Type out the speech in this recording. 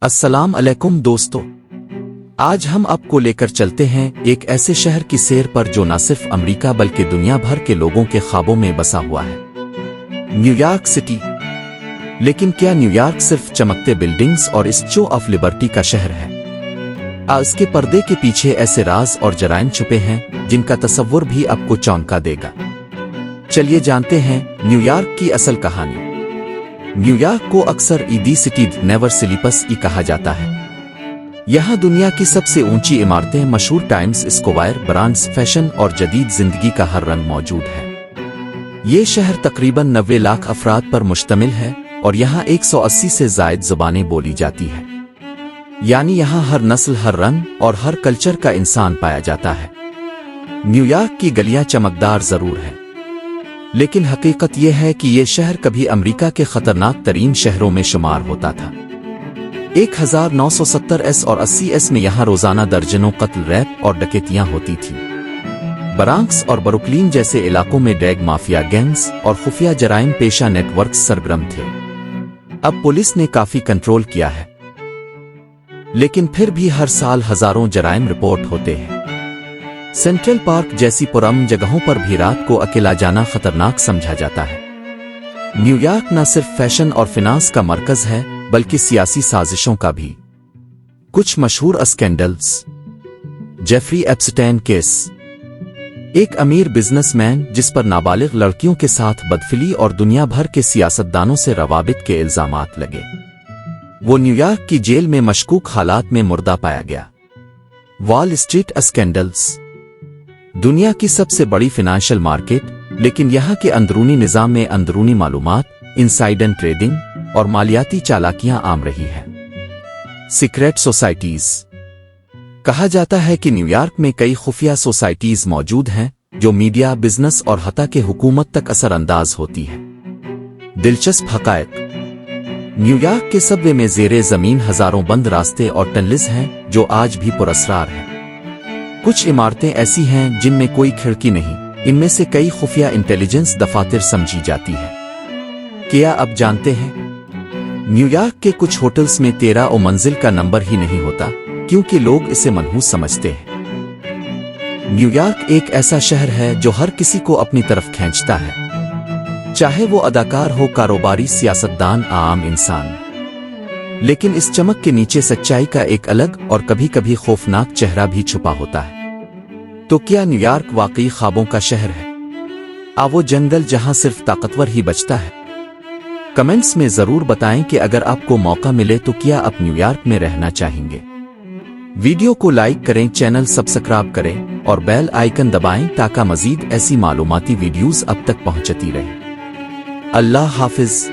السلام علیکم دوستو، آج ہم آپ کو لے کر چلتے ہیں ایک ایسے شہر کی سیر پر جو نہ صرف امریکہ بلکہ دنیا بھر کے لوگوں کے خوابوں میں بسا ہوا ہے، نیو یارک سٹی۔ لیکن کیا نیو یارک صرف چمکتے بلڈنگز اور اسٹیچو آف لبرٹی کا شہر ہے؟ اس کے پردے کے پیچھے ایسے راز اور جرائم چھپے ہیں جن کا تصور بھی آپ کو چونکا دے گا۔ چلیے جانتے ہیں نیو یارک کی اصل کہانی۔ نیو یارک کو اکثر دی سٹی نیور سلیپس کہا جاتا ہے۔ یہاں دنیا کی سب سے اونچی عمارتیں، مشہور ٹائمز اسکوائر، برانڈز، فیشن اور جدید زندگی کا ہر رنگ موجود ہے۔ یہ شہر تقریباً 90 لاکھ افراد پر مشتمل ہے اور یہاں 180 سے زائد زبانیں بولی جاتی ہیں، یعنی یہاں ہر نسل، ہر رنگ اور ہر کلچر کا انسان پایا جاتا ہے۔ نیو یارک کی گلیاں چمکدار ضرور ہیں، لیکن حقیقت یہ ہے کہ یہ شہر کبھی امریکہ کے خطرناک ترین شہروں میں شمار ہوتا تھا۔ 1970 اور 80 میں یہاں روزانہ درجنوں قتل، ریپ اور ڈکیتیاں ہوتی تھیں۔ برانکس اور بروکلین جیسے علاقوں میں ڈرگ مافیا گینگز اور خفیہ جرائم پیشہ نیٹ ورکس سرگرم تھے۔ اب پولیس نے کافی کنٹرول کیا ہے، لیکن پھر بھی ہر سال ہزاروں جرائم رپورٹ ہوتے ہیں۔ سینٹرل پارک جیسی پرامن جگہوں پر بھی رات کو اکیلا جانا خطرناک سمجھا جاتا ہے۔ نیو یارک نہ صرف فیشن اور فنانس کا مرکز ہے بلکہ سیاسی سازشوں کا بھی۔ کچھ مشہور اسکینڈلز: جیفری ایپسٹین کیس، ایک امیر بزنس مین جس پر نابالغ لڑکیوں کے ساتھ بدفعلی اور دنیا بھر کے سیاستدانوں سے روابط کے الزامات لگے۔ وہ نیو یارک کی جیل میں مشکوک حالات میں مردہ پایا گیا۔ وال اسٹریٹ اسکینڈلز، دنیا کی سب سے بڑی فنانشل مارکیٹ، لیکن یہاں کے اندرونی نظام میں اندرونی معلومات، انسائیڈر ٹریڈنگ اور مالیاتی چالاکیاں عام رہی ہیں۔ سیکریٹ سوسائٹیز، کہا جاتا ہے کہ نیو یارک میں کئی خفیہ سوسائٹیز موجود ہیں جو میڈیا، بزنس اور حتیٰ کہ حکومت تک اثر انداز ہوتی ہیں۔ دلچسپ حقائق: نیو یارک کے سب وے میں زیر زمین ہزاروں بند راستے اور ٹنلز ہیں جو آج بھی پراسرار ہیں۔ کچھ عمارتیں ایسی ہیں جن میں کوئی کھڑکی نہیں، ان میں سے کئی خفیہ انٹیلیجنس دفاتر سمجھی جاتی ہیں۔ کیا اب جانتے ہیں؟ نیو یارک کے کچھ ہوٹلز میں 13 منزل کا نمبر ہی نہیں ہوتا کیونکہ لوگ اسے منحوس سمجھتے ہیں۔ نیو یارک ایک ایسا شہر ہے جو ہر کسی کو اپنی طرف کھینچتا ہے، چاہے وہ اداکار ہو، کاروباری، سیاستدان، عام انسان۔ لیکن اس چمک کے نیچے سچائی کا ایک الگ اور کبھی کبھی خوفناک چہرہ بھی چھپا ہوتا ہے۔ تو کیا نیو یارک واقعی خوابوں کا شہر ہے؟ وہ جنگل جہاں صرف طاقتور ہی بچتا ہے؟ کمنٹس میں ضرور بتائیں کہ اگر آپ کو موقع ملے تو کیا آپ نیو یارک میں رہنا چاہیں گے۔ ویڈیو کو لائک کریں، چینل سبسکرائب کریں اور بیل آئیکن دبائیں تاکہ مزید ایسی معلوماتی ویڈیوز اب تک پہنچتی رہیں۔ اللہ حافظ۔